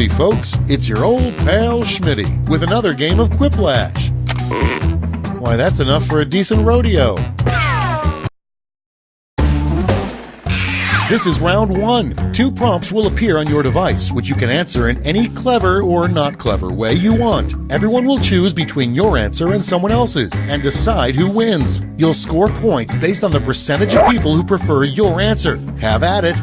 Howdy, folks. It's your old pal Schmitty with another game of Quiplash. Why, that's enough for a decent rodeo. This is round one. 2 prompts will appear on your device, which you can answer in any clever or not clever way you want. Everyone will choose between your answer and someone else's and decide who wins. You'll score points based on the percentage of people who prefer your answer. Have at it.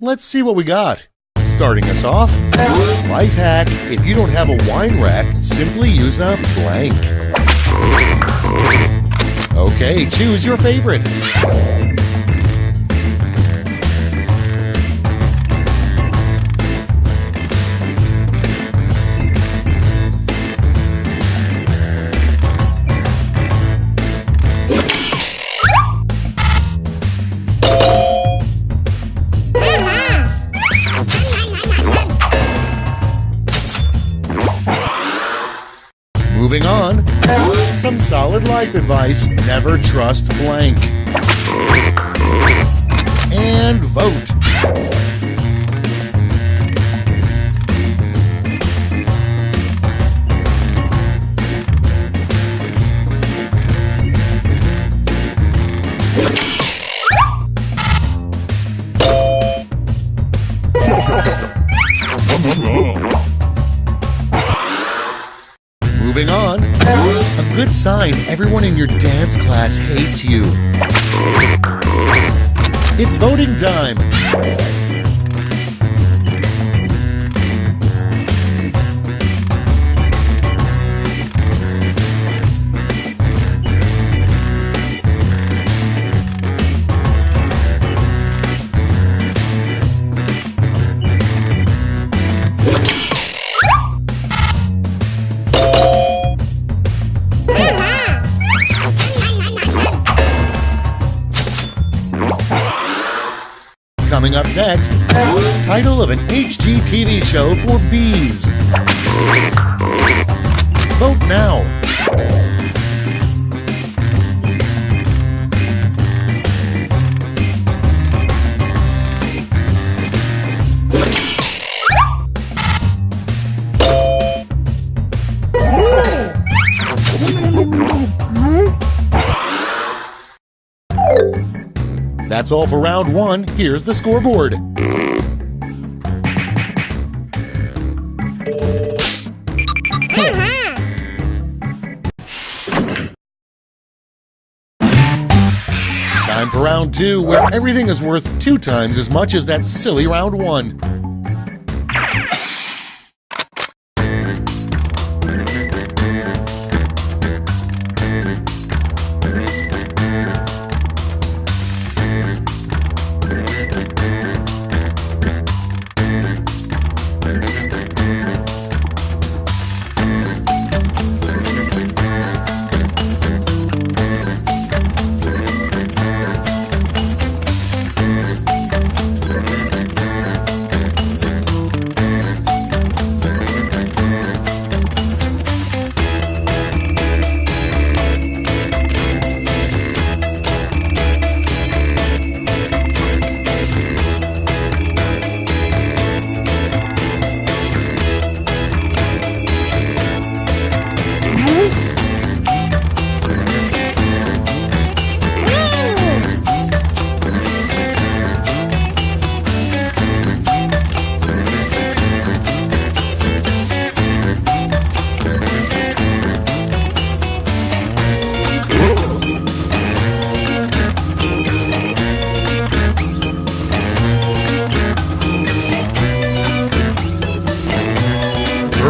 Let's see what we got. Starting us off, life hack: if you don't have a wine rack, simply use a blank. Okay, choose your favorite. Moving on, some solid life advice: never trust blank. And vote. Moving on, a good sign everyone in your dance class hates you. It's voting time. Coming up next, title of an HGTV show for bees. Vote now. That's all for round one. Here's the scoreboard. Time for round two, where everything is worth 2 times as much as that silly round one.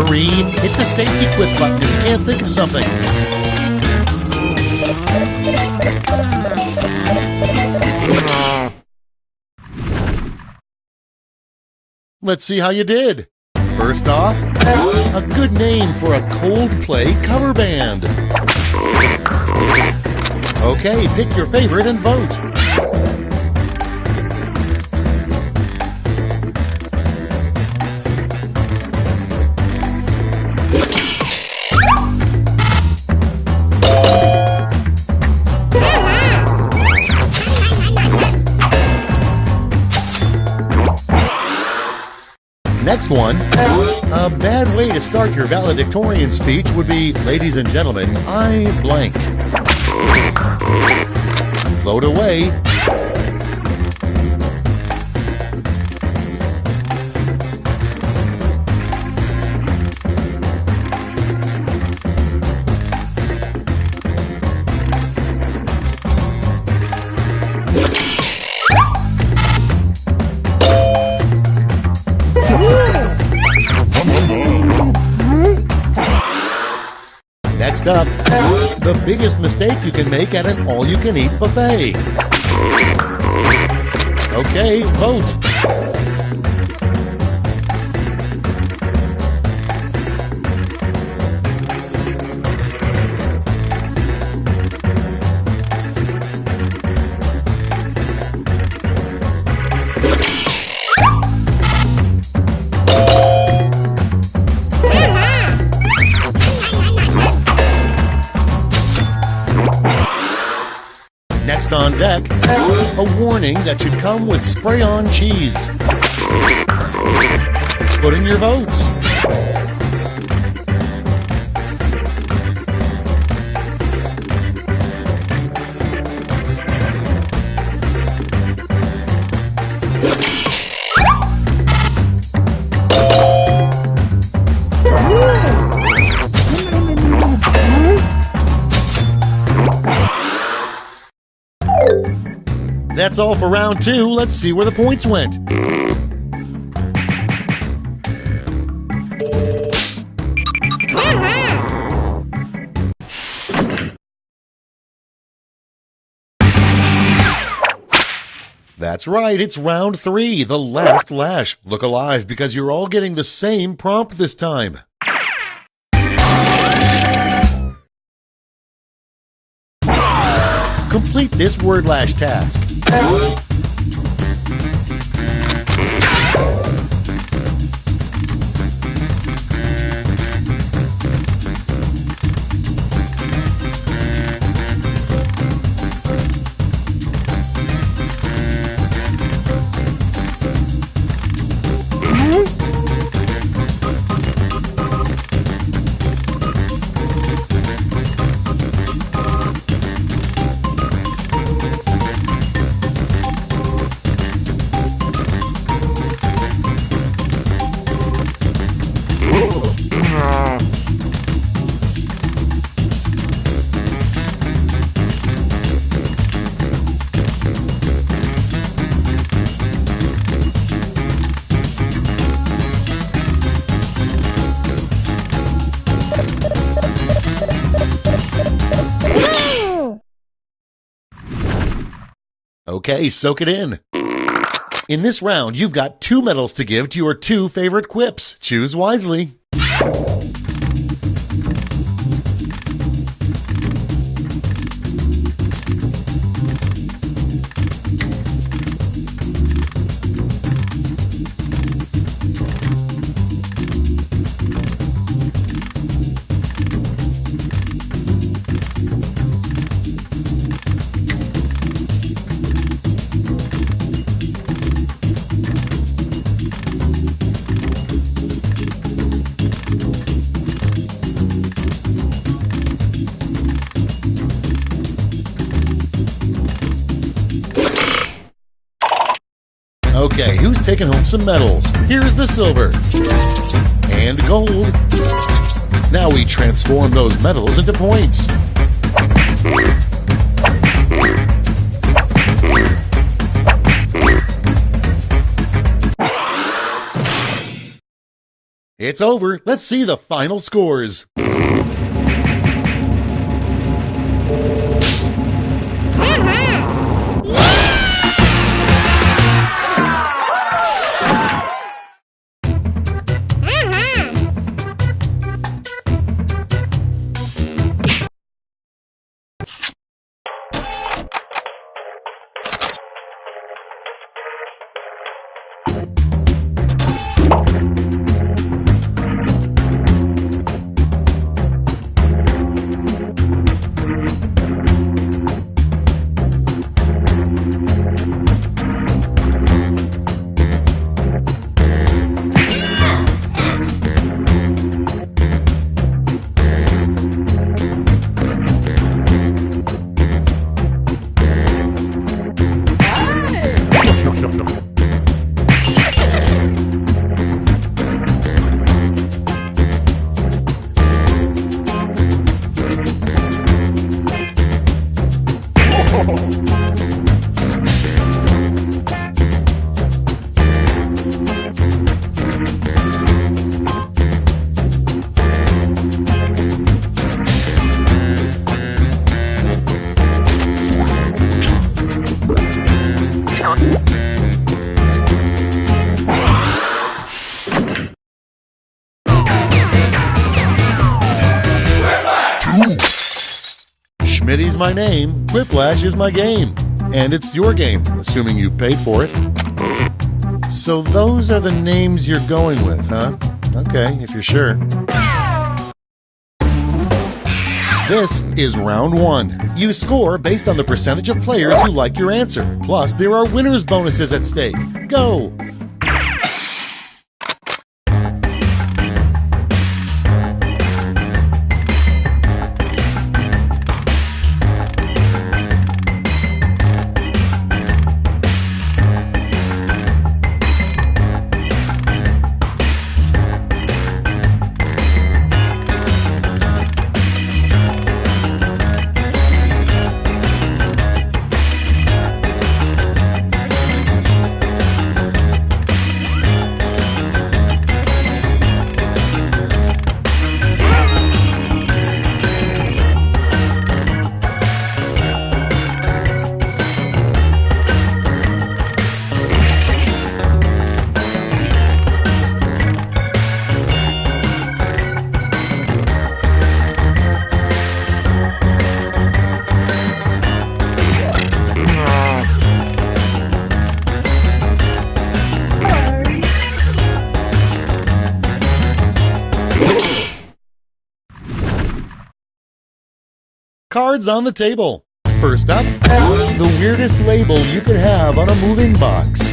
3, hit the safety quit button if you can't think of something. Let's see how you did. First off, a good name for a Coldplay cover band. Okay, pick your favorite and vote. Next one, a bad way to start your valedictorian speech would be, ladies and gentlemen, I blank. Vote away. Next up, the biggest mistake you can make at an all-you-can-eat buffet. Okay, vote. Next on deck, a warning that should come with spray-on cheese. Put in your votes. That's all for round 2. Let's see where the points went. That's right, it's round 3, the last lash. Look alive because you're all getting the same prompt this time. Complete this word lash task. Okay, soak it in. In this round, you've got 2 medals to give to your 2 favorite quips. Choose wisely. Okay, who's taking home some medals? Here's the silver. And gold. Now we transform those medals into points. It's over. Let's see the final scores. Schmitty's my name, Quiplash is my game. And it's your game, assuming you paid for it. So those are the names you're going with, huh? Okay, if you're sure. This is round one. You score based on the percentage of players who like your answer. Plus, there are winner's bonuses at stake. Go! Cards on the table. First up, the weirdest label you could have on a moving box.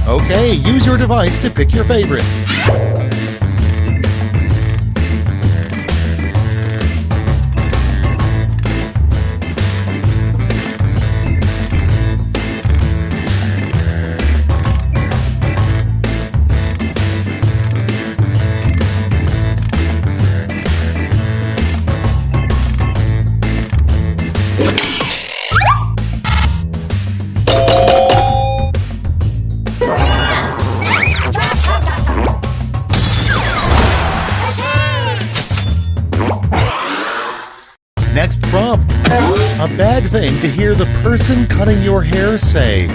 Okay, use your device to pick your favorite. Next prompt. A bad thing to hear the person cutting your hair say.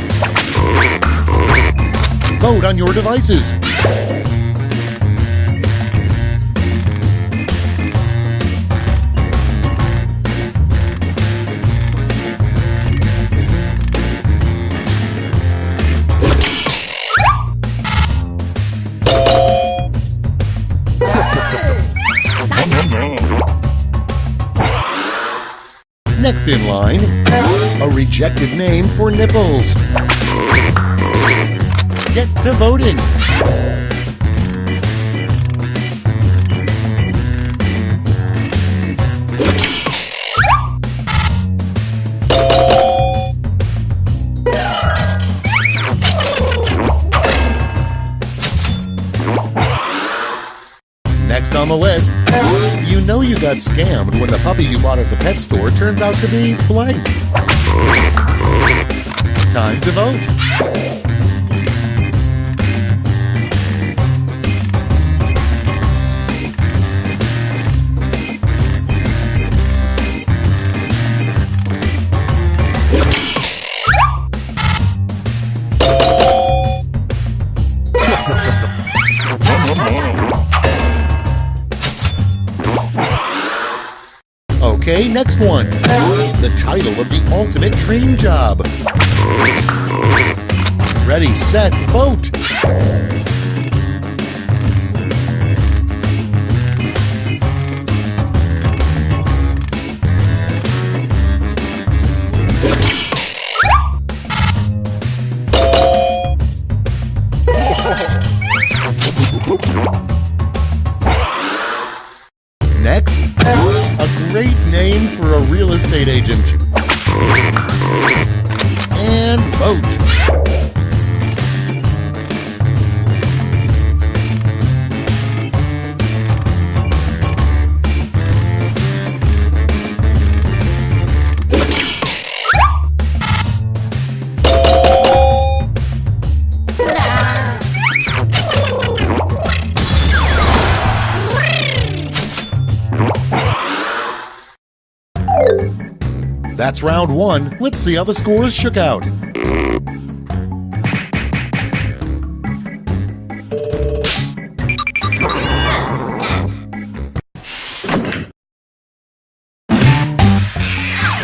Vote on your devices. Next in line, a rejected name for nipples. Get to voting. Next on the list, you know you got scammed when the puppy you bought at the pet store turns out to be blank. Time to vote. Okay, next one. The title of the ultimate dream job. Ready, set, vote. Next, a great name for a real estate agent. And vote. That's round one. Let's see how the scores shook out.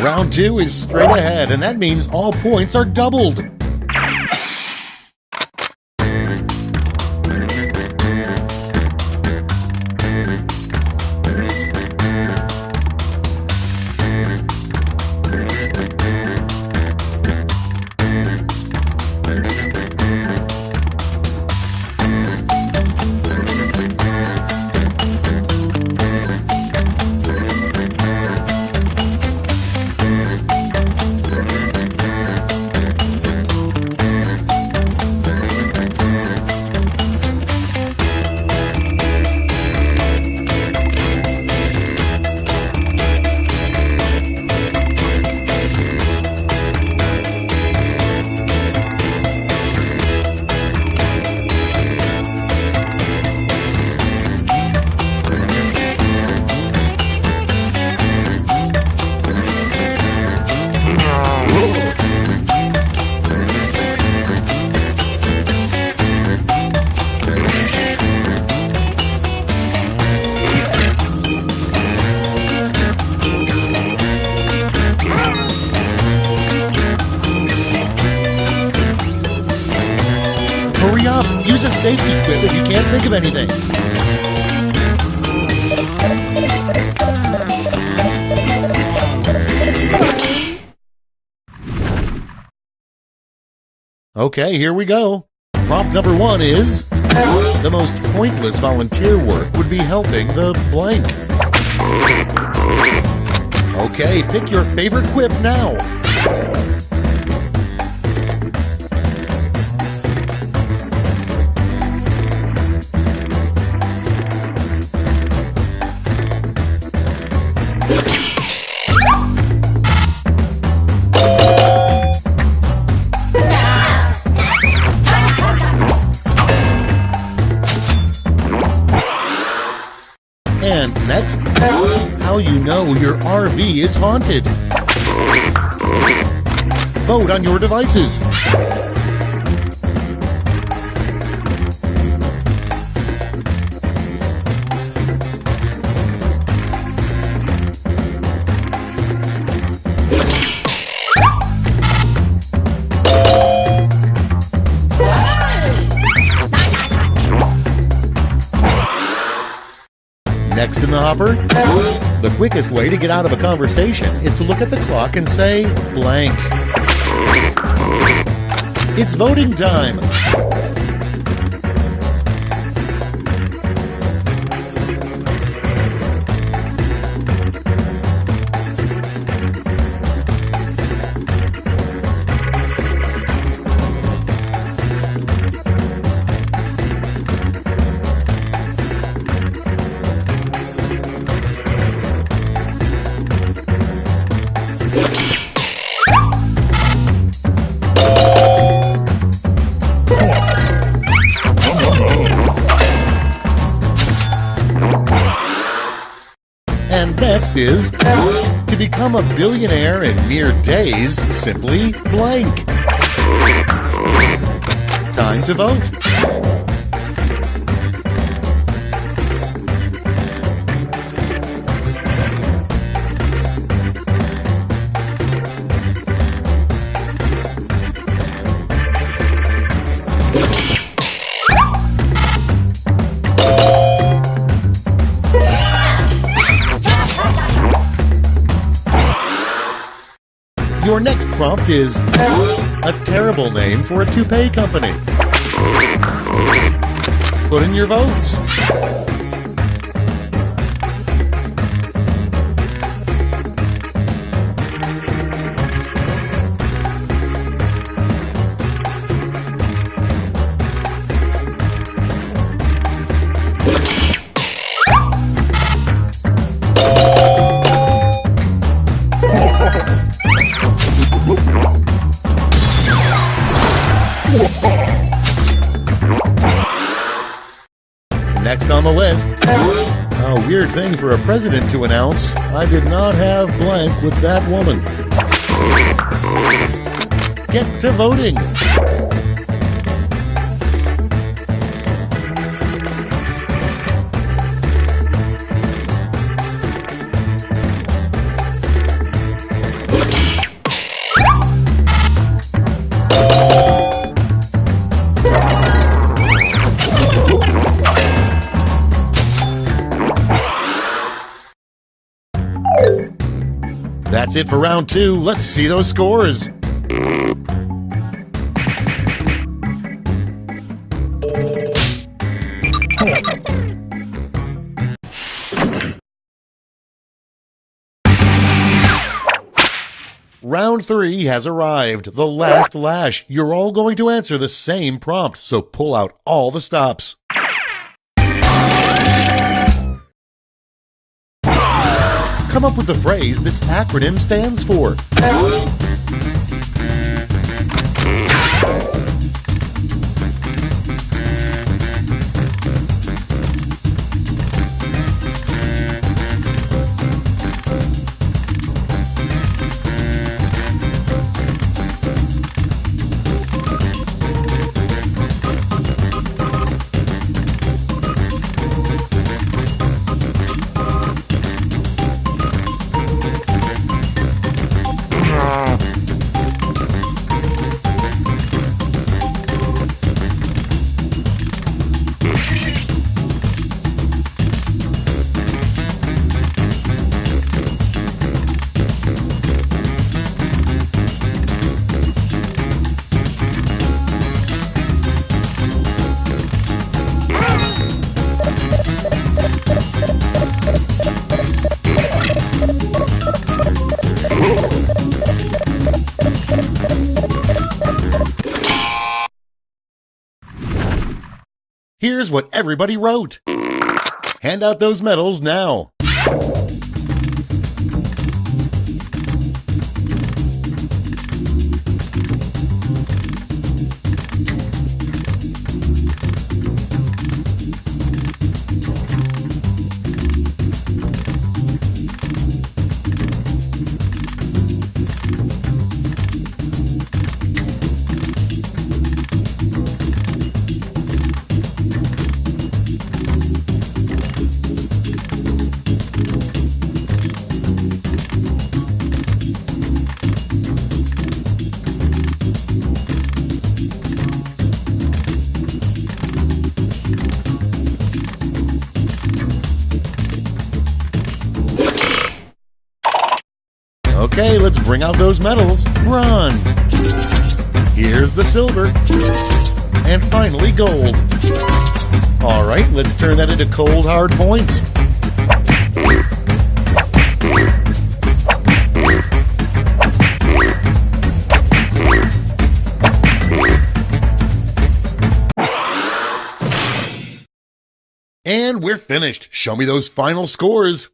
Round two is straight ahead, and that means all points are doubled. Hurry up! Use a safety quip if you can't think of anything. Okay, here we go. Prompt number one is, the most pointless volunteer work would be helping the blank. Okay, pick your favorite quip now. And next, how you know your RV is haunted. Vote on your devices. Next in the hopper, the quickest way to get out of a conversation is to look at the clock and say blank. It's voting time. And next is, to become a billionaire in mere days, simply blank. Time to vote. Your next prompt is a terrible name for a toupee company. Put in your votes. Next on the list, a weird thing for a president to announce, I did not have blank with that woman. Get to voting. That's it for round 2. Let's see those scores. Round 3 has arrived. The last lash. You're all going to answer the same prompt, so pull out all the stops. Come up with the phrase this acronym stands for. Here's what everybody wrote. Hand out those medals now. Okay, let's bring out those medals. Bronze. Here's the silver. And finally, gold. All right, let's turn that into cold, hard points. And we're finished. Show me those final scores.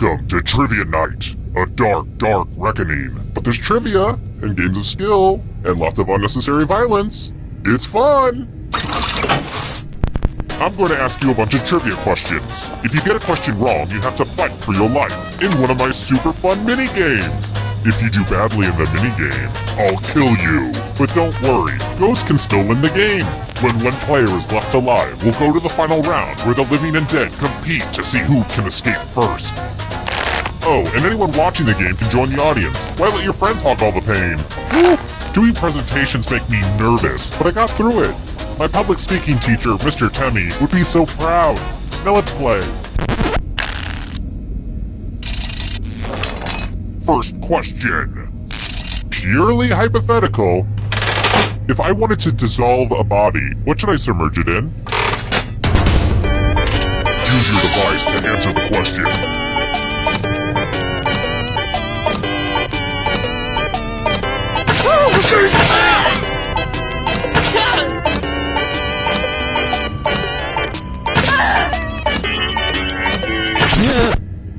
Welcome to Trivia Night, a dark, dark reckoning. But there's trivia, and games of skill, and lots of unnecessary violence. It's fun! I'm going to ask you a bunch of trivia questions. If you get a question wrong, you have to fight for your life in one of my super fun mini-games. If you do badly in the minigame, I'll kill you. But don't worry, ghosts can still win the game. When one player is left alive, we'll go to the final round where the living and dead compete to see who can escape first. Oh, and anyone watching the game can join the audience. Why let your friends hog all the pain? Woo! Doing presentations make me nervous, but I got through it. My public speaking teacher, Mr. Temmie, would be so proud. Now let's play. First question. Purely hypothetical. If I wanted to dissolve a body, what should I submerge it in? Use your device to answer the question.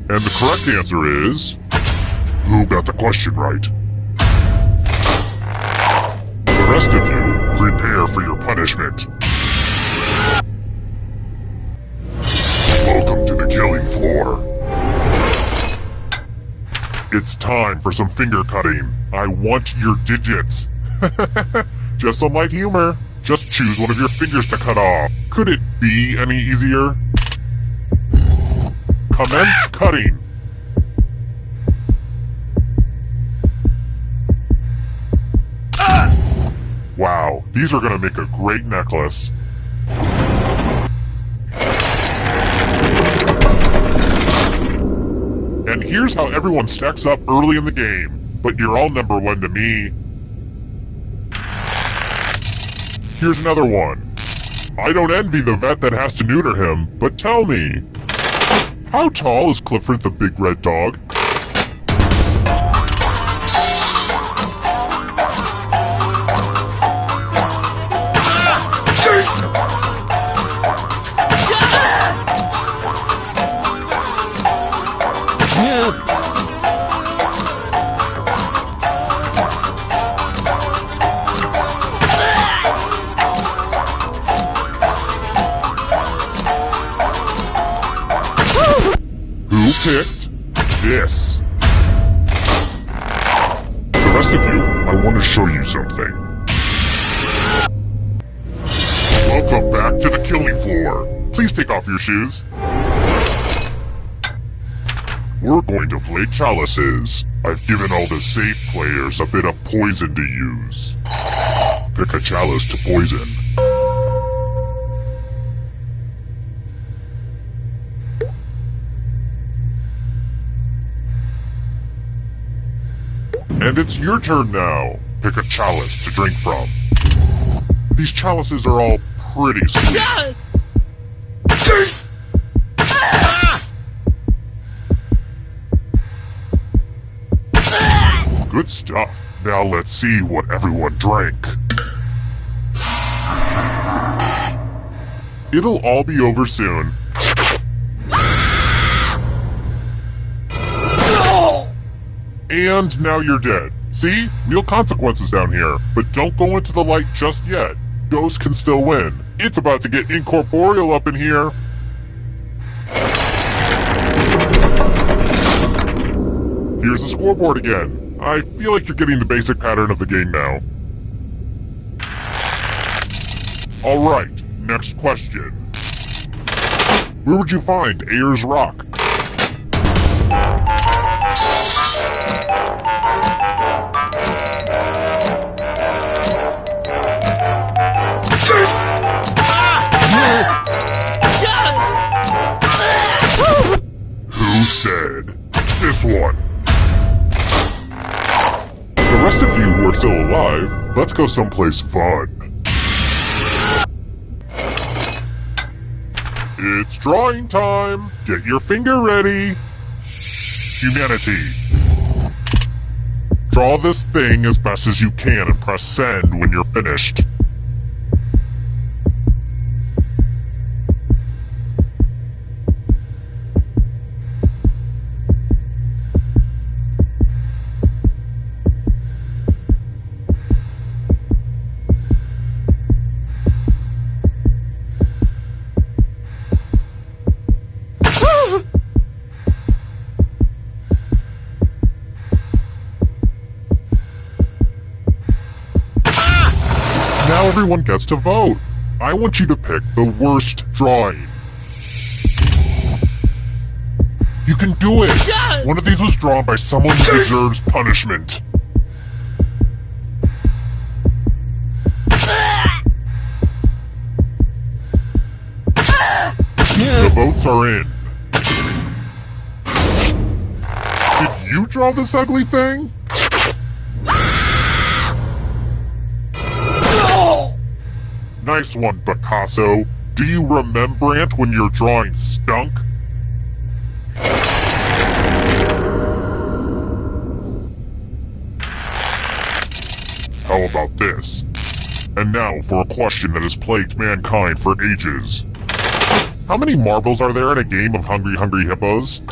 And the correct answer is... Who got the question right? The rest of you, prepare for your punishment. Welcome to the killing floor. It's time for some finger cutting. I want your digits. Just some light humor. Just choose one of your fingers to cut off. Could it be any easier? Commence cutting. Wow, these are gonna make a great necklace. And here's how everyone stacks up early in the game, but you're all number one to me. Here's another one. I don't envy the vet that has to neuter him, but tell me, how tall is Clifford the Big Red Dog? Who picked this? The rest of you, I want to show you something. Welcome back to the killing floor. Please take off your shoes. We're going to play chalices. I've given all the safe players a bit of poison to use. Pick a chalice to poison. And it's your turn now. Pick a chalice to drink from. These chalices are all pretty sweet. Good stuff. Now let's see what everyone drank. It'll all be over soon. And now you're dead. See? Real consequences down here. But don't go into the light just yet. Ghosts can still win. It's about to get incorporeal up in here. Here's the scoreboard again. I feel like you're getting the basic pattern of the game now. Alright, next question. Where would you find Ayers Rock? Who said this one? The rest of you who are still alive, let's go someplace fun. It's drawing time. Get your finger ready. Humanity. Draw this thing as best as you can and press send when you're finished. everyone gets to vote. I want you to pick the worst drawing. You can do it! One of these was drawn by someone who deserves punishment. The votes are in. Did you draw this ugly thing? Nice one, Picasso. Do you remember when your drawing stunk? How about this? And now for a question that has plagued mankind for ages. How many marbles are there in a game of Hungry Hungry Hippos?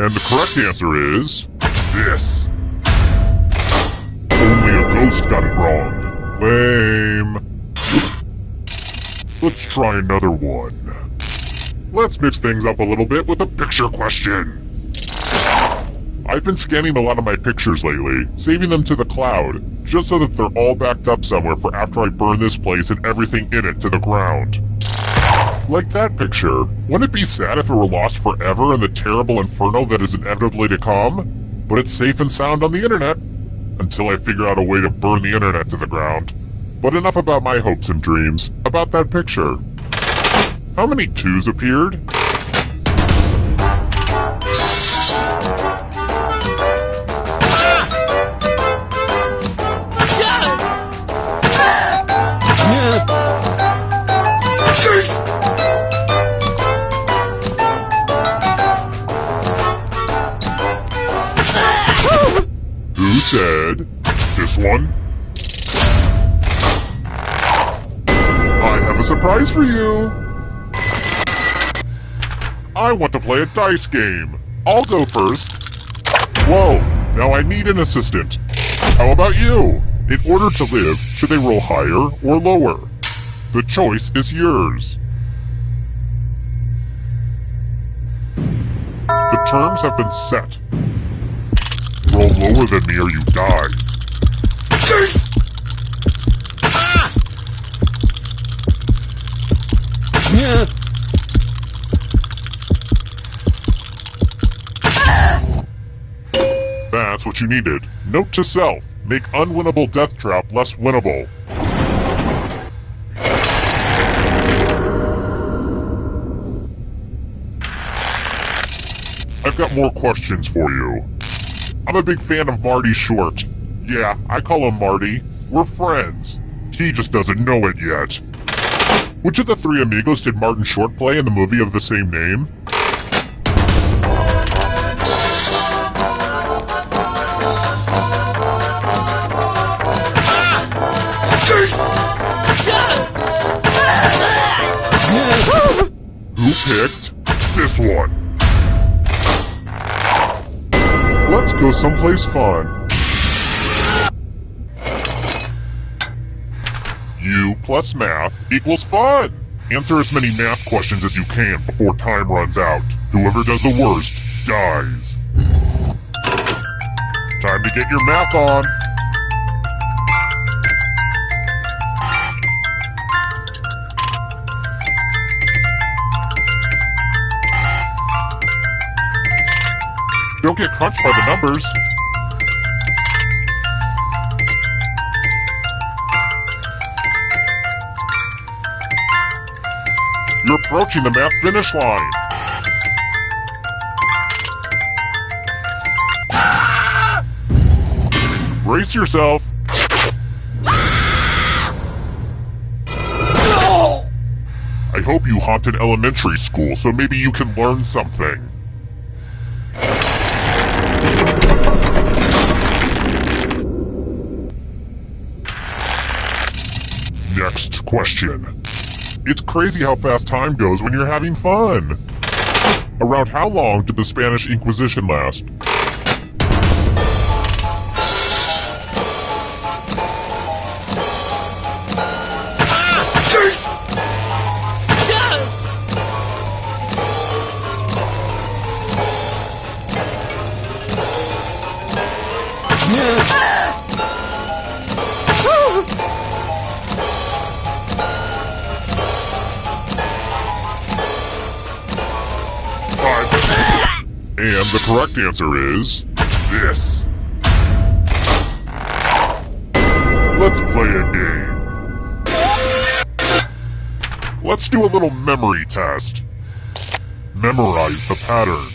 And the correct answer is this. Only a ghost got it wrong. Lame. Let's try another one. Let's mix things up a little bit with a picture question. I've been scanning a lot of my pictures lately, saving them to the cloud, just so that they're all backed up somewhere for after I burn this place and everything in it to the ground. Like that picture. Wouldn't it be sad if it were lost forever in the terrible inferno that is inevitably to come? But it's safe and sound on the internet. Until I figure out a way to burn the internet to the ground. But enough about my hopes and dreams. About that picture. How many 2s appeared? Who said this one? I have a surprise for you. I want to play a dice game. I'll go first. Whoa, now I need an assistant. How about you? In order to live, should they roll higher or lower? The choice is yours. The terms have been set. Roll lower than me or you die. That's what you needed. Note to self. Make unwinnable death trap less winnable. I've got more questions for you. I'm a big fan of Marty Short. Yeah, I call him Marty. We're friends. He just doesn't know it yet. Which of the three amigos did Martin Short play in the movie of the same name? Who picked this one? Let's go someplace fun. U plus math equals fun. Answer as many math questions as you can before time runs out. Whoever does the worst dies. Time to get your math on. Don't get crunched by the numbers. You're approaching the math finish line. Brace yourself. I hope you haunted elementary school so maybe you can learn something. Next question. It's crazy how fast time goes when you're having fun. Around how long did the Spanish Inquisition last? And the correct answer is this. Let's play a game. Let's do a little memory test. Memorize the pattern.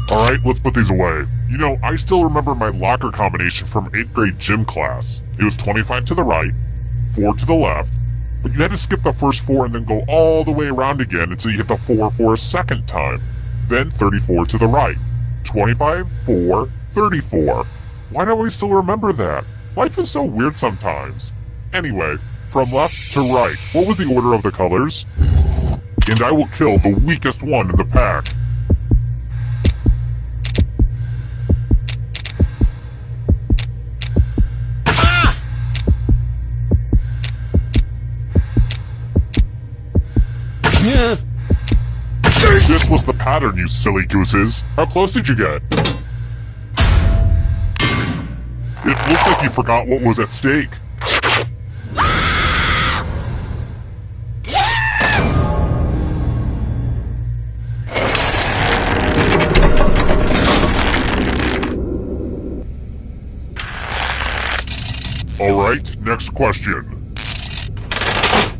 Alright, let's put these away. You know, I still remember my locker combination from 8th grade gym class. It was 25 to the right, 4 to the left, but you had to skip the first 4 and then go all the way around again until you hit the 4 for a second time. Then 34 to the right. 25, 4, 34. Why do I still remember that? Life is so weird sometimes. Anyway, from left to right, what was the order of the colors? And I will kill the weakest one in the pack. This was the pattern, you silly gooses. How close did you get? It looks like you forgot what was at stake. Alright, next question.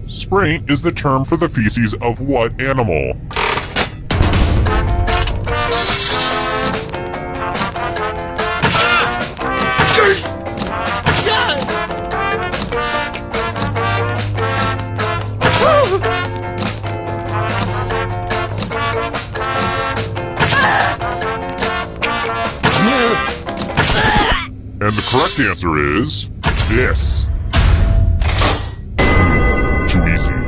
Spray is the term for the feces of what animal? And the correct answer is this. Too easy.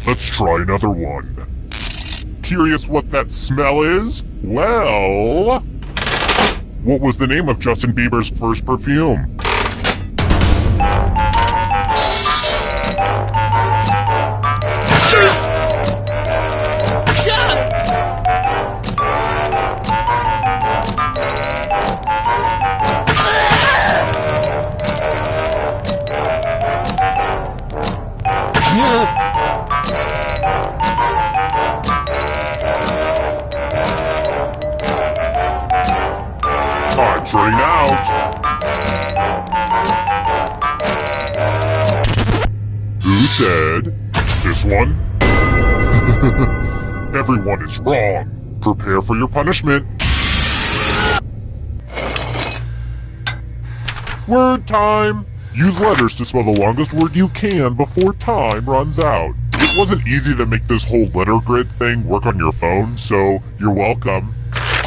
Let's try another one. Curious what that smell is? Well, what was the name of Justin Bieber's first perfume? Time's running out. Who said this one? Everyone is wrong. Prepare for your punishment. Word time! Use letters to spell the longest word you can before time runs out. It wasn't easy to make this whole letter grid thing work on your phone, so you're welcome.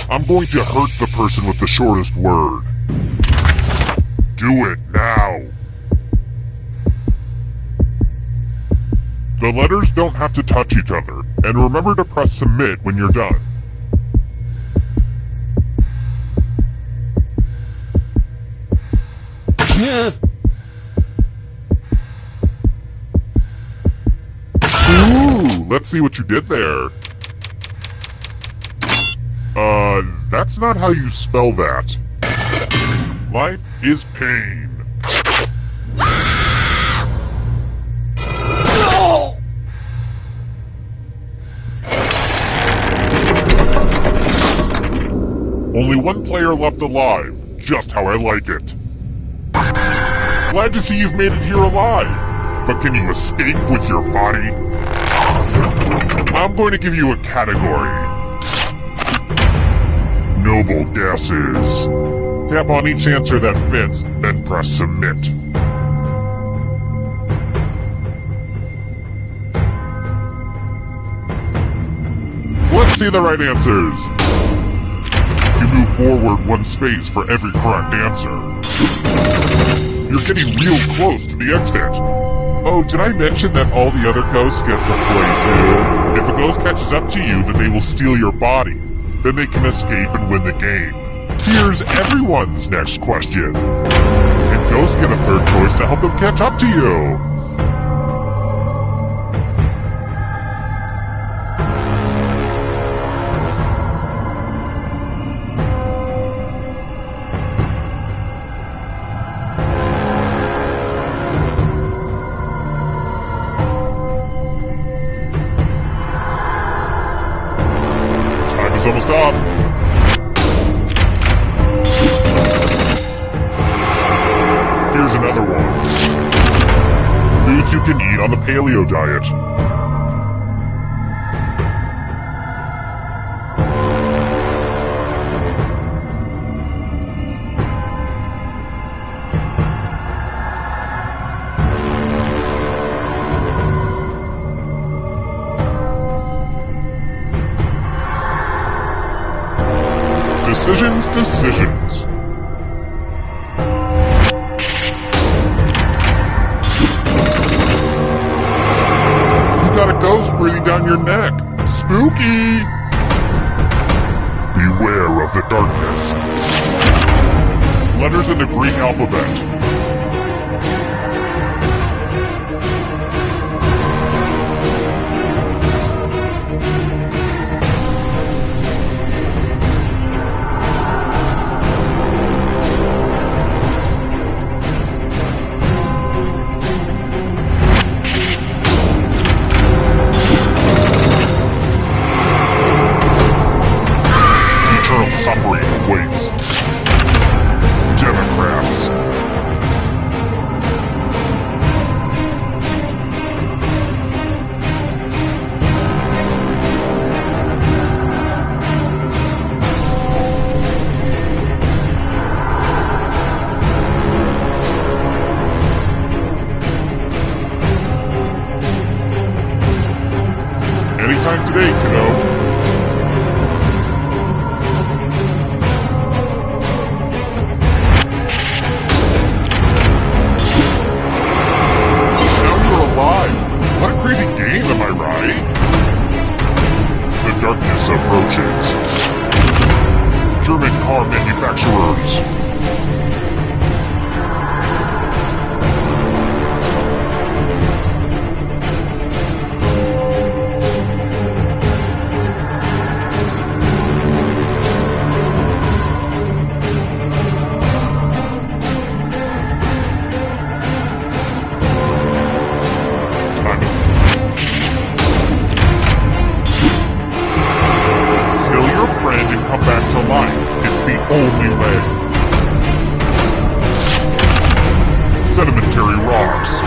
I'm going to hurt the person with the shortest word. Do it now. The letters don't have to touch each other, and remember to press submit when you're done. Ooh, let's see what you did there. That's not how you spell that. Life is pain. Only one player left alive, just how I like it. Glad to see you've made it here alive, but can you escape with your body? I'm going to give you a category. Noble guesses. Tap on each answer that fits, then press submit. Let's see the right answers. You move forward one space for every correct answer. You're getting real close to the exit. Oh, did I mention that all the other ghosts get to play too? If a ghost catches up to you, then they will steal your body. Then they can escape and win the game. Here's everyone's next question. And ghosts get a third choice to help them catch up to you. up. Here's another one. Foods you can eat on the paleo diet. Decisions. You got a ghost breathing down your neck. Spooky! Beware of the darkness. Letters in the Greek alphabet. Suffering awaits. Democrats. Anytime today, kiddo. What a crazy game, am I right? The darkness approaches. German car manufacturers. Come back to life. It's the only way. Sedimentary rocks.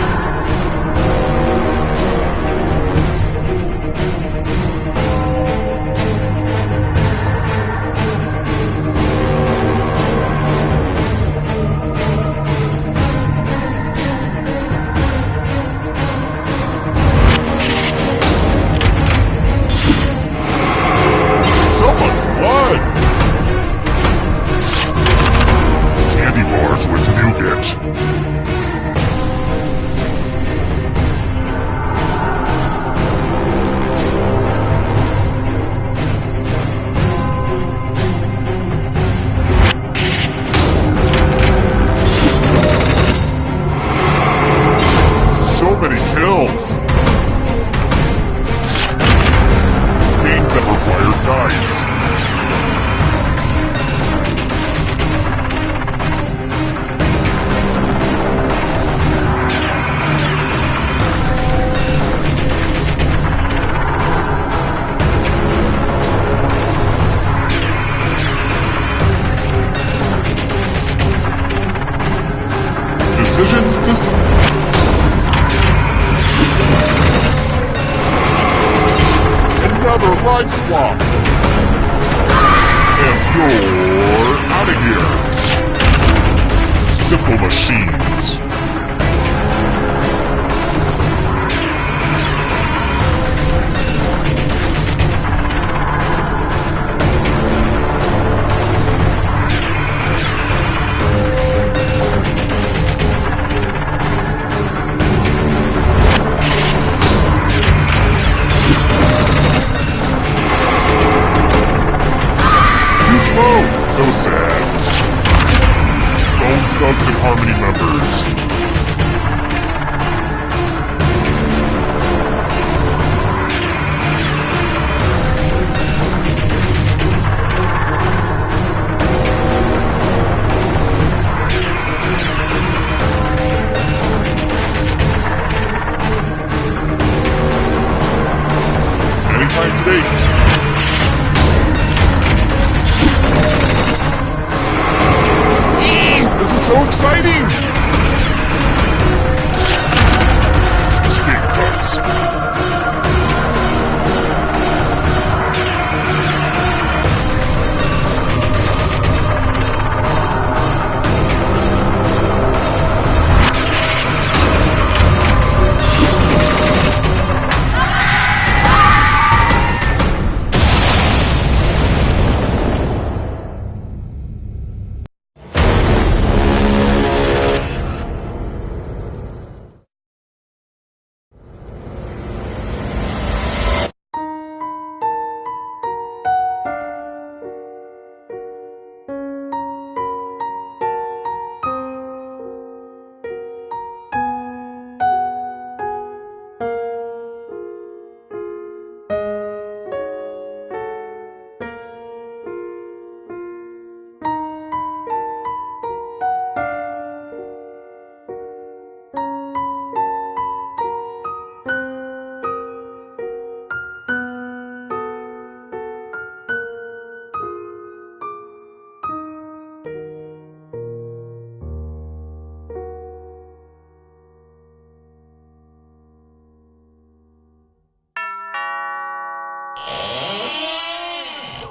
Candy bars with nougat. So many kills. Games that require dice. Decisions to... Another life swap! And you're out of here! Simple machines. So sad. Bones, Thugs, and Harmony members.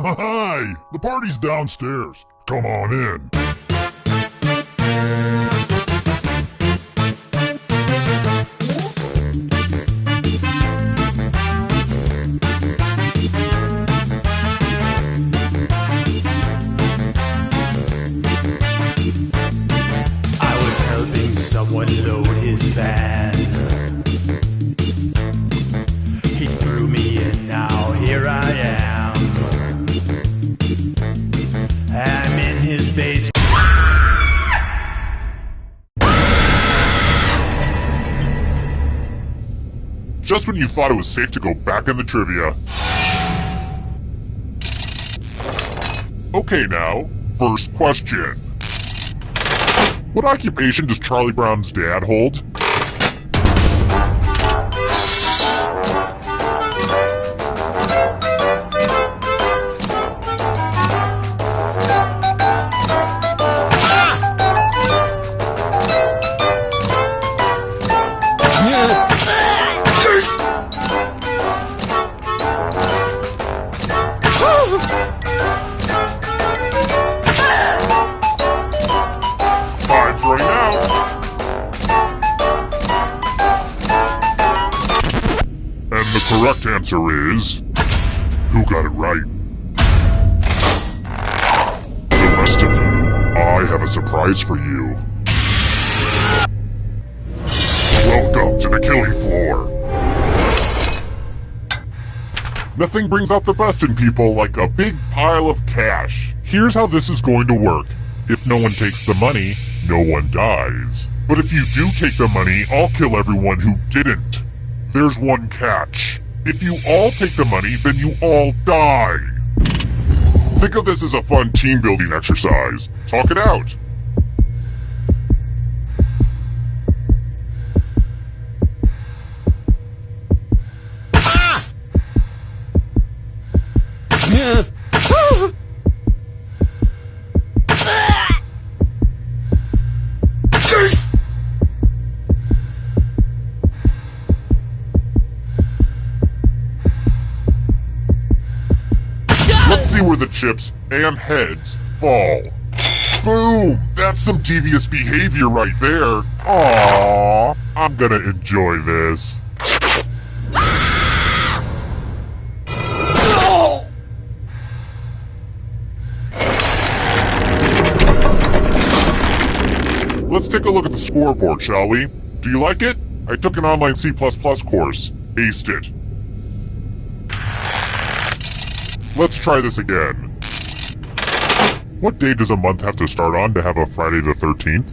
Hi! The party's downstairs. Come on in. I was helping someone load his van. He threw me in, now here I am. I'm in his basement. Just when you thought it was safe to go back in the trivia. Okay now, first question. What occupation does Charlie Brown's dad hold? Time's running out. And the correct answer is... who got it right? The rest of you, I have a surprise for you. Welcome to the killing floor. Nothing brings out the best in people like a big pile of cash. Here's how this is going to work. If no one takes the money, no one dies. But if you do take the money, I'll kill everyone who didn't. There's one catch. If you all take the money, then you all die. Think of this as a fun team building exercise. Talk it out. Let's see where the chips and heads fall. Boom! That's some devious behavior right there. Aww, I'm gonna enjoy this. Let's take a look at the scoreboard, shall we? Do you like it? I took an online C++ course. Aced it. Let's try this again. What day does a month have to start on to have a Friday the 13th?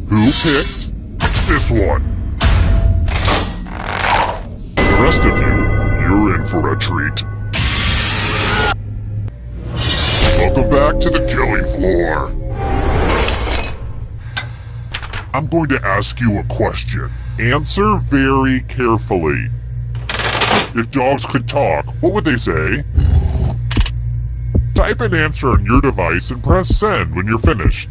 Who picked this one? The rest of you, you're in for a treat. Welcome back to the killing floor. I'm going to ask you a question. Answer very carefully. If dogs could talk, what would they say? Type an answer on your device and press send when you're finished.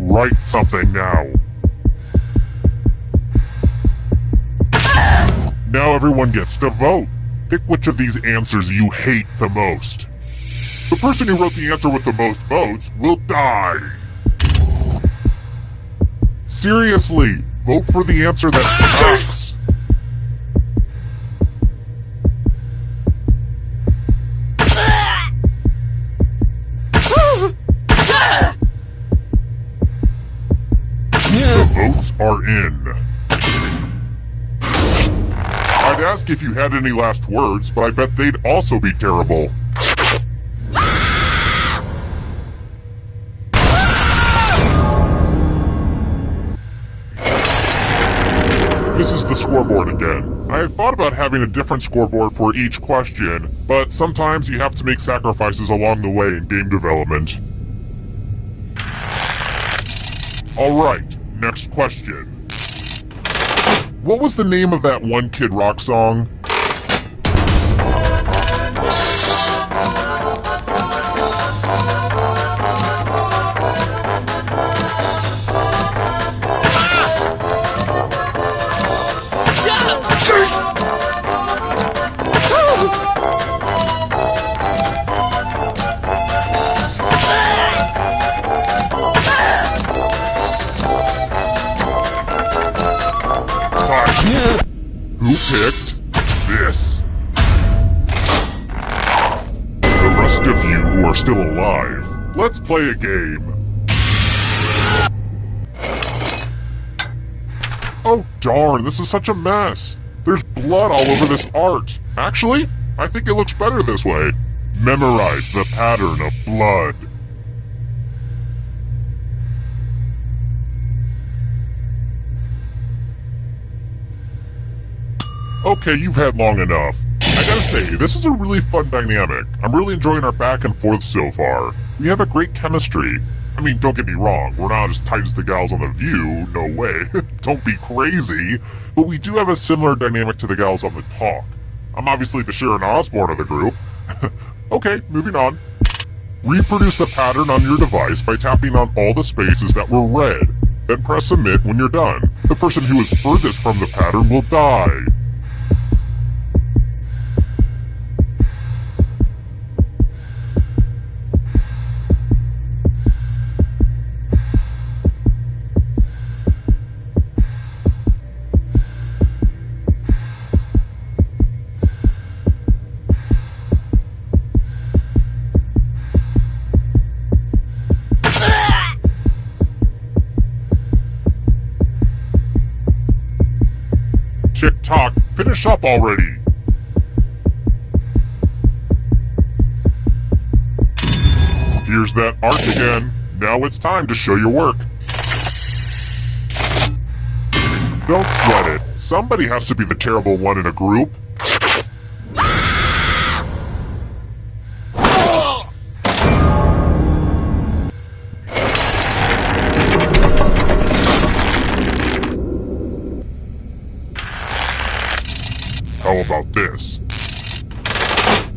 Write something now. Now everyone gets to vote. Pick which of these answers you hate the most. The person who wrote the answer with the most votes will die. Seriously, vote for the answer that sucks. votes are in. I'd ask if you had any last words, but I bet they'd also be terrible. This is the scoreboard again. I had thought about having a different scoreboard for each question, but sometimes you have to make sacrifices along the way in game development. Alright, next question. What was the name of that one Kid Rock song? Who picked this? The rest of you who are still alive, let's play a game. Oh darn, this is such a mess. There's blood all over this art. Actually, I think it looks better this way. Memorize the pattern of blood. Okay, you've had long enough. I gotta say, this is a really fun dynamic. I'm really enjoying our back and forth so far. We have a great chemistry. I mean, don't get me wrong, we're not as tight as the gals on The View, no way. Don't be crazy. But we do have a similar dynamic to the gals on The Talk. I'm obviously the Sharon Osbourne of the group. Okay, moving on. Reproduce the pattern on your device by tapping on all the spaces that were red. Then press submit when you're done. The person who is furthest from the pattern will die. TikTok, finish up already! Here's that art again. Now it's time to show your work. Don't sweat it. Somebody has to be the terrible one in a group. How about this?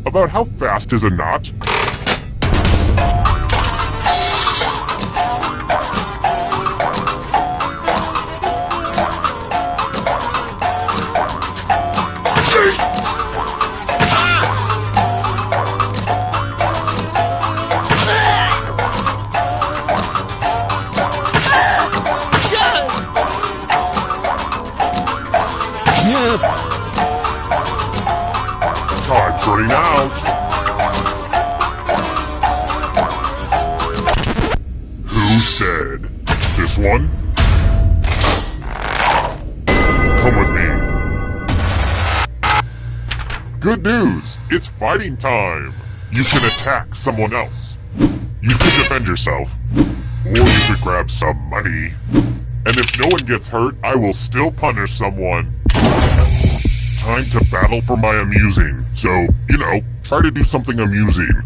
About how fast is a knot? Time's running out. Who said? This one? Come with me. Good news! It's fighting time! You can attack someone else. You can defend yourself. Or you could grab some money. And if no one gets hurt, I will still punish someone. Time to battle for my amusing. So, you know, try to do something amusing.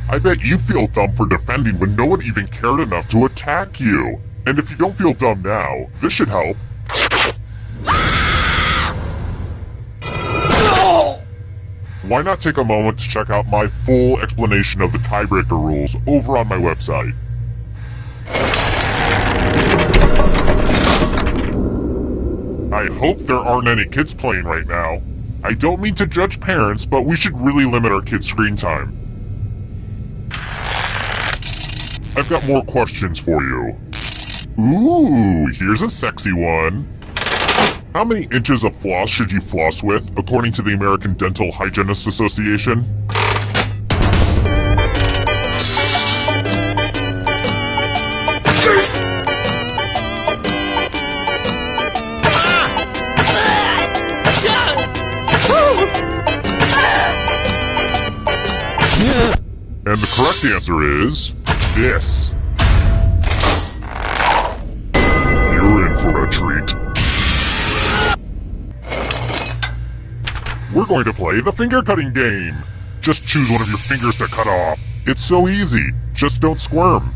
I bet you feel dumb for defending when no one even cared enough to attack you. And if you don't feel dumb now, this should help. Why not take a moment to check out my full explanation of the tiebreaker rules over on my website. I hope there aren't any kids playing right now. I don't mean to judge parents, but we should really limit our kids' screen time. I've got more questions for you. Ooh, here's a sexy one. How many inches of floss should you floss with, according to the American Dental Hygienists Association? And the correct answer is this. You're in for a treat. We're going to play the finger cutting game. Just choose one of your fingers to cut off. It's so easy. Just don't squirm.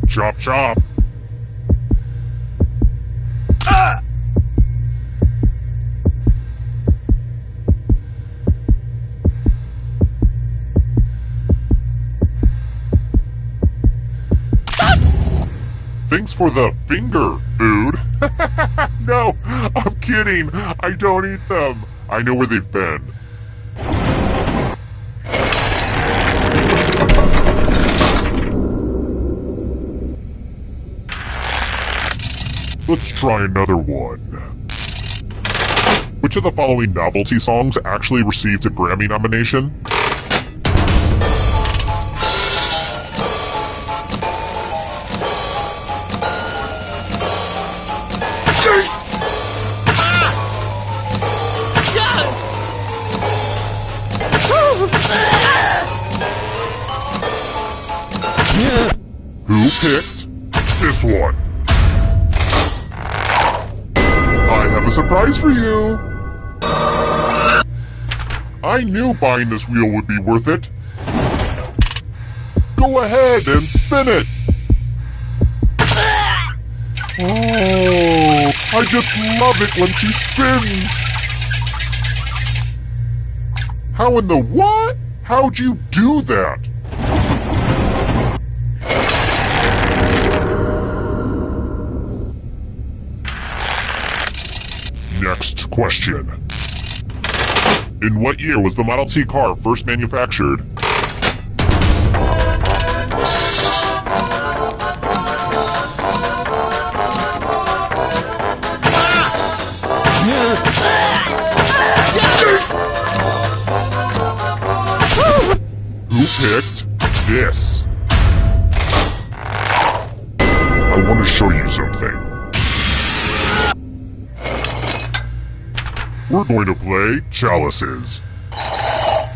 Chop chop. Thanks for the finger food. No, I'm kidding. I don't eat them. I know where they've been. Let's try another one. Which of the following novelty songs actually received a Grammy nomination? Who picked this one? I have a surprise for you. I knew buying this wheel would be worth it. Go ahead and spin it. Oh, I just love it when she spins. How in the what? How'd you do that? Next question. In what year was the Model T car first manufactured? Who picked this? I want to show you something. We're going to play chalices.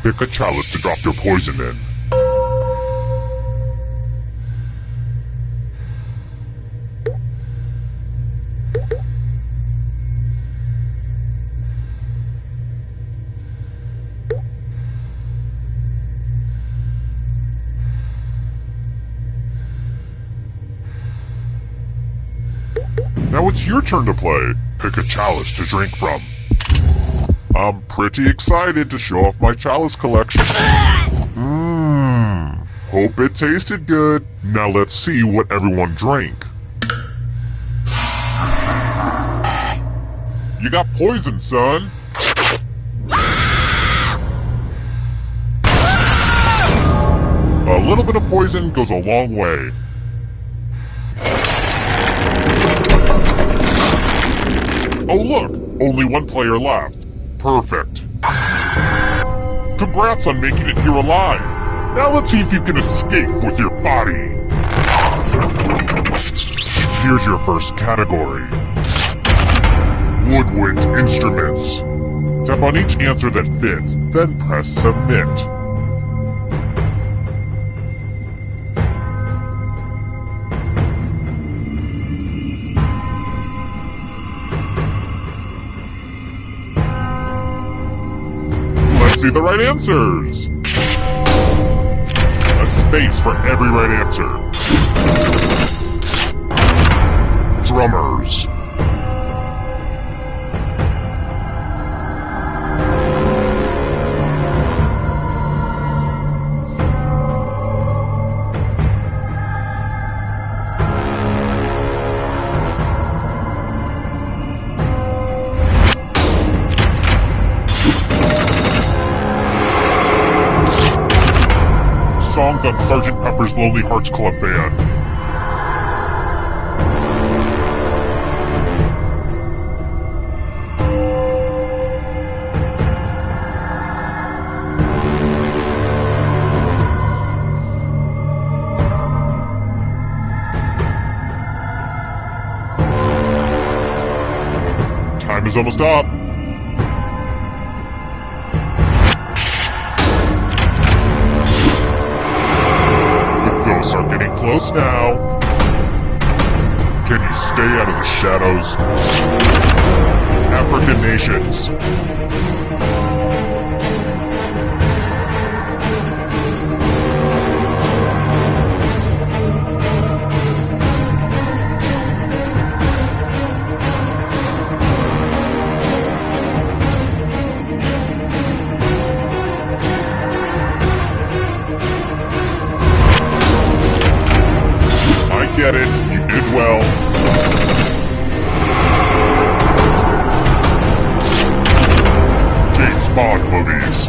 Pick a chalice to drop your poison in. Now it's your turn to play. Pick a chalice to drink from. I'm pretty excited to show off my chalice collection. Hope it tasted good. Now let's see what everyone drank. You got poison, son. A little bit of poison goes a long way. Oh look, only one player left. Perfect. Congrats on making it here alive. Now let's see if you can escape with your body. Here's your first category. Woodwind instruments. Tap on each answer that fits, then press submit. See the right answers. A space for every right answer. Drummers. Songs on Sgt. Pepper's Lonely Hearts Club Band. is almost up. The ghosts are getting close now. Can you stay out of the shadows? African nations. I get it, you did well. James Bond movies.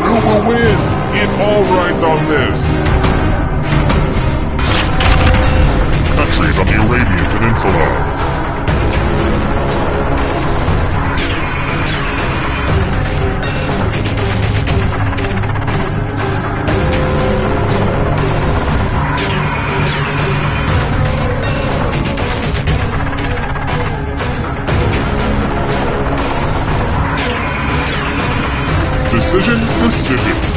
Who will win? It all rides on this. Countries on the Arabian Peninsula. Decisions.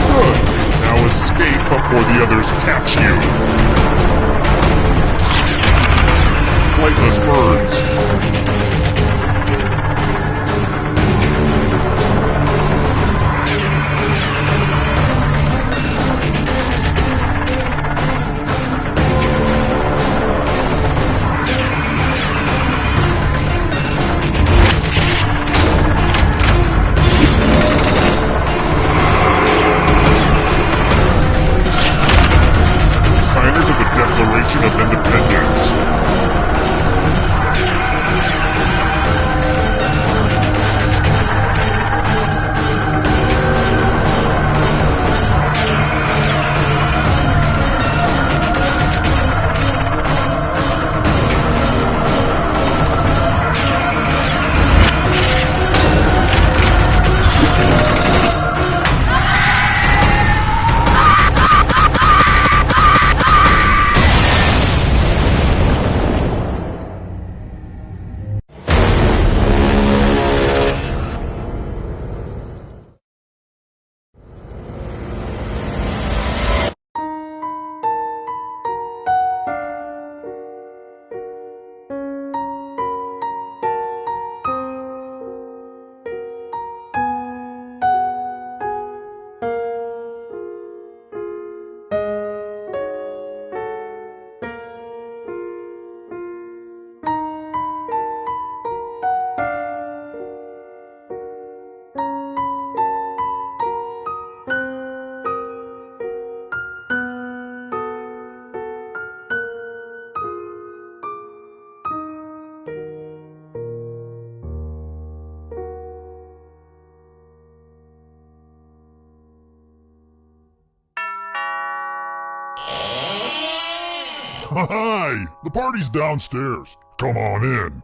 Good. Now escape before the others catch you. Flightless birds. Signers of the Declaration of Independence. Hi! The party's downstairs. Come on in.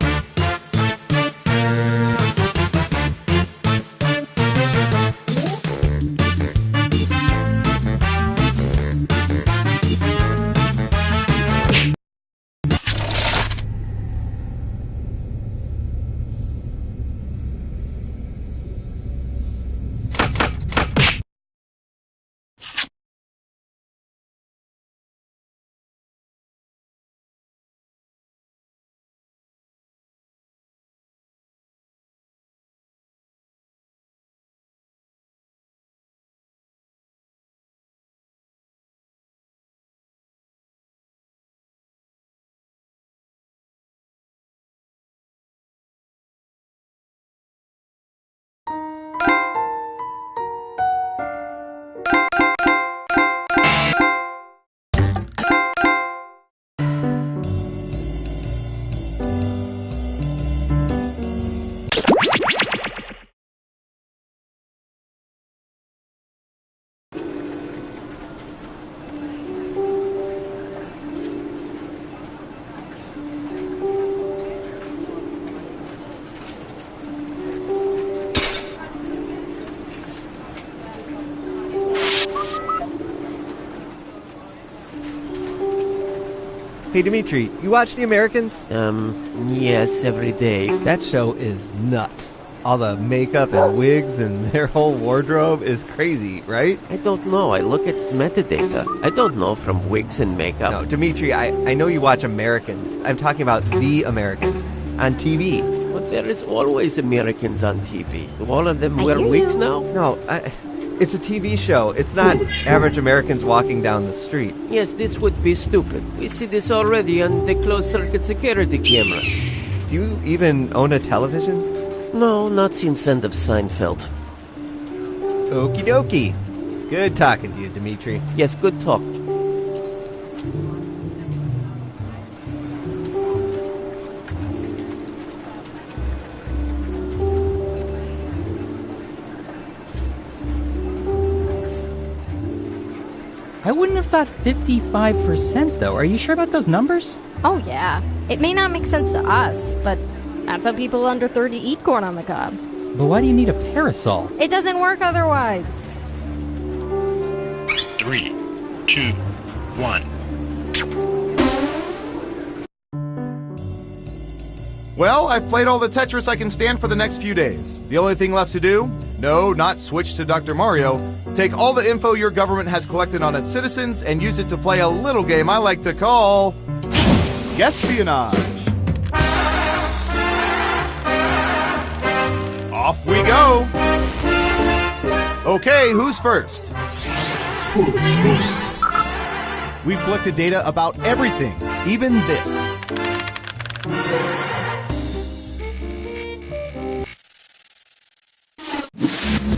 Hey, Dimitri, you watch The Americans? Yes, every day. That show is nuts. All the makeup and wigs and their whole wardrobe is crazy, right? I don't know. I look at metadata. I don't know from wigs and makeup. No, Dimitri, I know you watch Americans. I'm talking about The Americans on TV. But there is always Americans on TV. Do all of them wear wigs now? No, it's a TV show. It's not average Americans walking down the street. Yes, this would be stupid. We see this already on the closed-circuit security camera. Do you even own a television? No, not since end of Seinfeld. Okie dokie. Good talking to you, Dimitri. Yes, good talk. I wouldn't have thought 55% though. Are you sure about those numbers? Oh yeah. It may not make sense to us, but that's how people under 30 eat corn on the cob. But why do you need a parasol? It doesn't work otherwise. 3, 2, 1. Well, I've played all the Tetris I can stand for the next few days. The only thing left to do? No, not switch to Dr. Mario. Take all the info your government has collected on its citizens and use it to play a little game I like to call Guespionage. Off we go! Okay, who's first? We've collected data about everything, even this.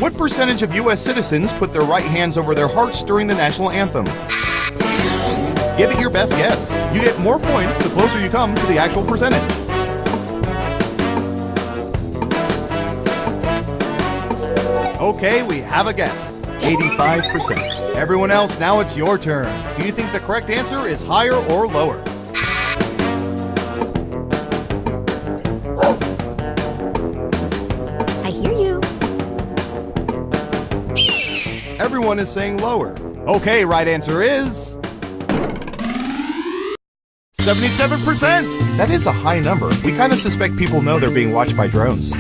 What percentage of U.S. citizens put their right hands over their hearts during the national anthem? Give it your best guess. You get more points the closer you come to the actual percentage. Okay, we have a guess. 85%. Everyone else, now it's your turn. Do you think the correct answer is higher or lower? I hear you. Everyone is saying lower. Okay, right answer is 77%. That is a high number. We kind of suspect people know they're being watched by drones.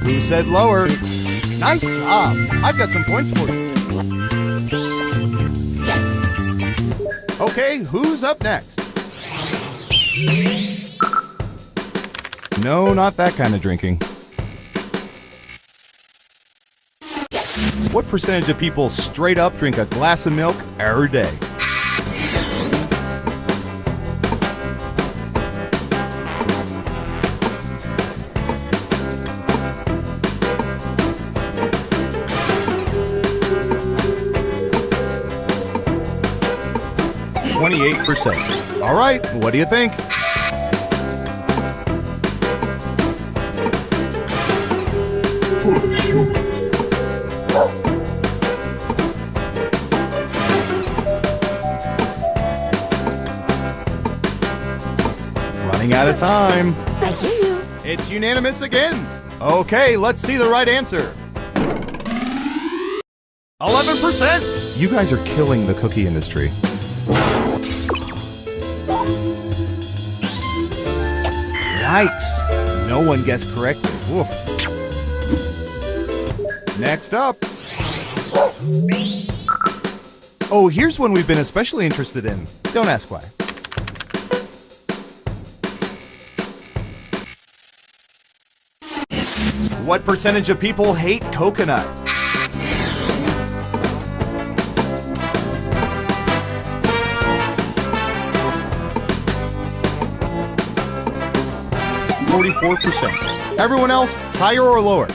Who said lower? Nice job. I've got some points for you. Okay, who's up next? No, not that kind of drinking. What percentage of people straight up drink a glass of milk every day? %. All right, what do you think? Running out of time. I hear you. It's unanimous again. Okay, let's see the right answer. 11%. You guys are killing the cookie industry. Yikes. No one guessed correctly. Woof. Next up. Oh, here's one we've been especially interested in. Don't ask why. What percentage of people hate coconut? %. Everyone else, higher or lower?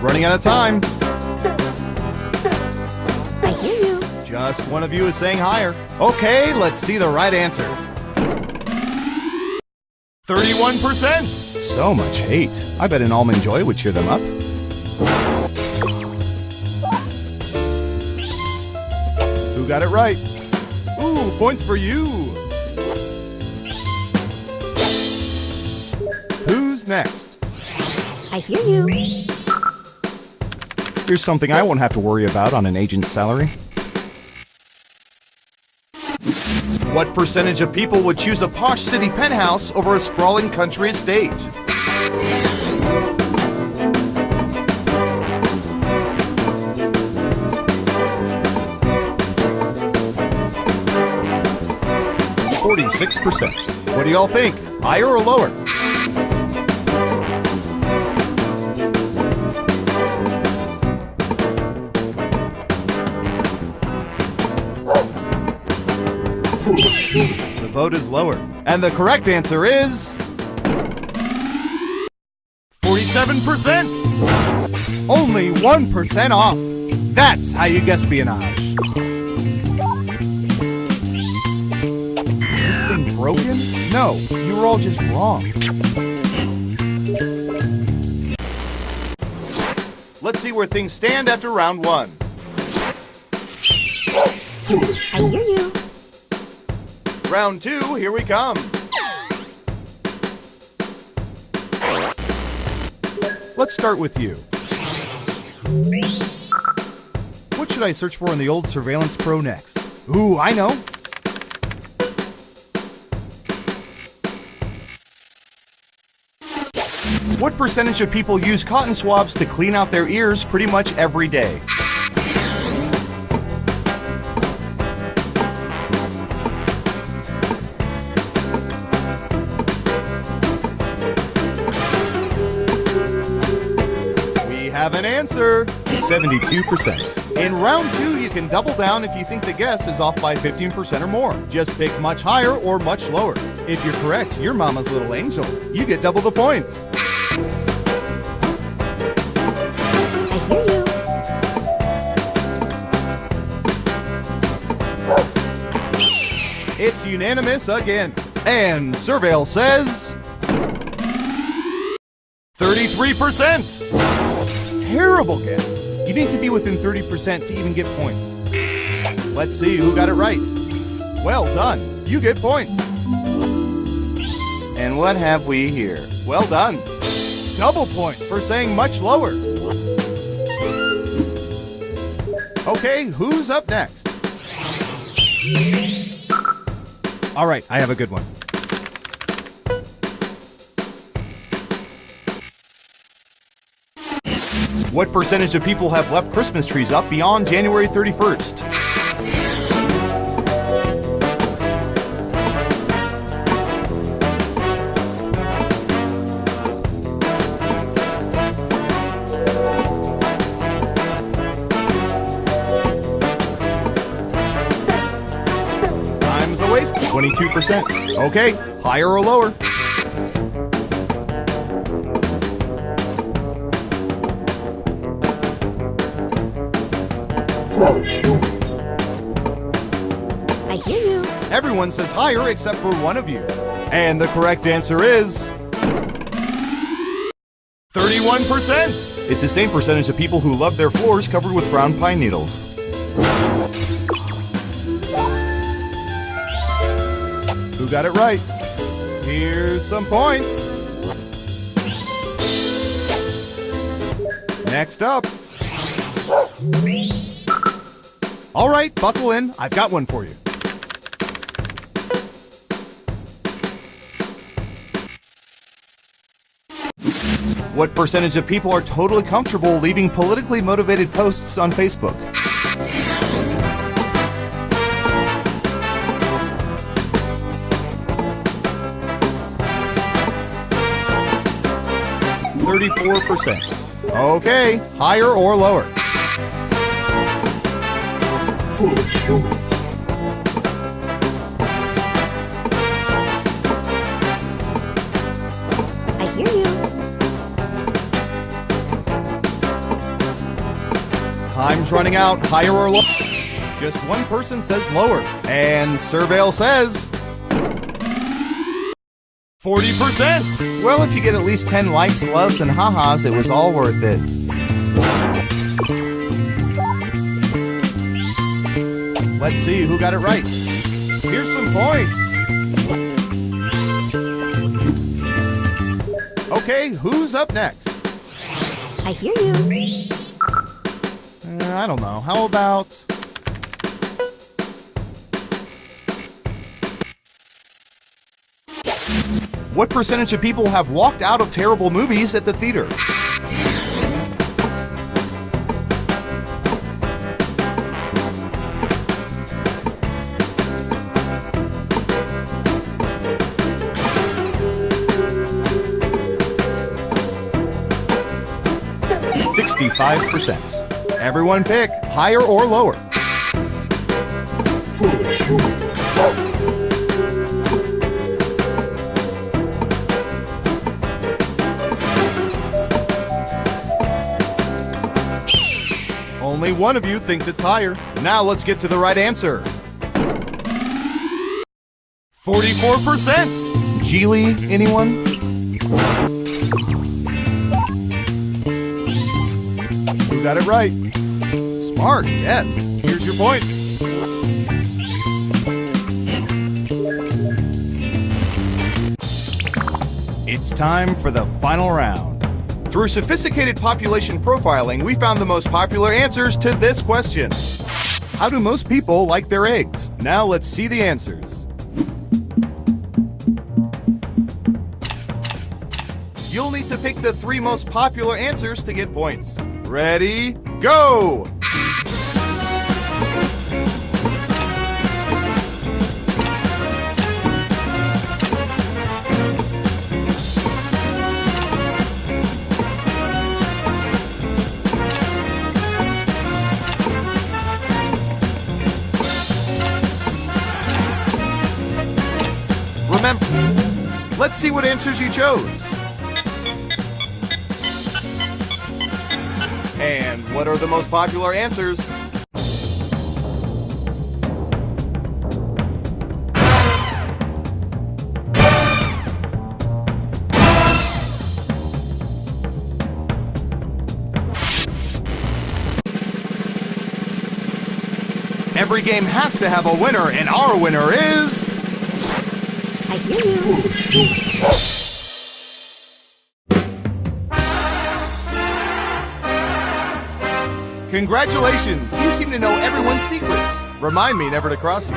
Running out of time. I hear you. Just one of you is saying higher. Okay, let's see the right answer. 31%. So much hate. I bet an almond joy would cheer them up. Who got it right? Ooh, points for you. Who's next? I hear you. Here's something I won't have to worry about on an agent's salary. What percentage of people would choose a posh city penthouse over a sprawling country estate? %. What do y'all think? Higher or lower? The vote is lower. And the correct answer is 47%. Only 1% off. That's how you guess espionage. Is this thing broken? No, you were all just wrong. Let's see where things stand after round one. I hear you. Round two, here we come. Let's start with you. What should I search for in the old Surveillance Pro next? Ooh, I know. What percentage of people use cotton swabs to clean out their ears pretty much every day? Have an answer. 72%. In round two, you can double down if you think the guess is off by 15% or more. Just pick much higher or much lower. If you're correct, you're mama's little angel. You get double the points. I hear you. It's unanimous again. And Surveil says 33%. Terrible guess. You need to be within 30% to even get points. Let's see who got it right. Well done. You get points. And what have we here? Well done. Double points for saying much lower. Okay, who's up next? All right, I have a good one. What percentage of people have left Christmas trees up beyond January 31st? Time's a waste. 22%. Okay, higher or lower? I hear you. Everyone says higher except for one of you. And the correct answer is 31%. It's the same percentage of people who love their floors covered with brown pine needles. Who got it right? Here's some points. Next up. All right, buckle in. I've got one for you. What percentage of people are totally comfortable leaving politically motivated posts on Facebook? %. Okay, higher or lower? I hear you. Time's running out. Higher or lower? Just one person says lower. And Surveil says 40%. Well, if you get at least 10 likes, loves, and ha-has, it was all worth it. Let's see who got it right. Here's some points. Okay, who's up next? I hear you. I don't know. How about... What percentage of people have walked out of terrible movies at the theater? %. Everyone pick higher or lower. Foolish humans. Only one of you thinks it's higher. Now let's get to the right answer. 44%. Geely, anyone? Who got it right? Smart, yes. Here's your points. It's time for the final round. Through sophisticated population profiling, we found the most popular answers to this question. How do most people like their eggs? Now let's see the answers. You'll need to pick the 3 most popular answers to get points. Ready, go! Remember, let's see what answers you chose. And what are the most popular answers? Every game has to have a winner, and our winner is... I hear you. Congratulations! You seem to know everyone's secrets. Remind me never to cross you.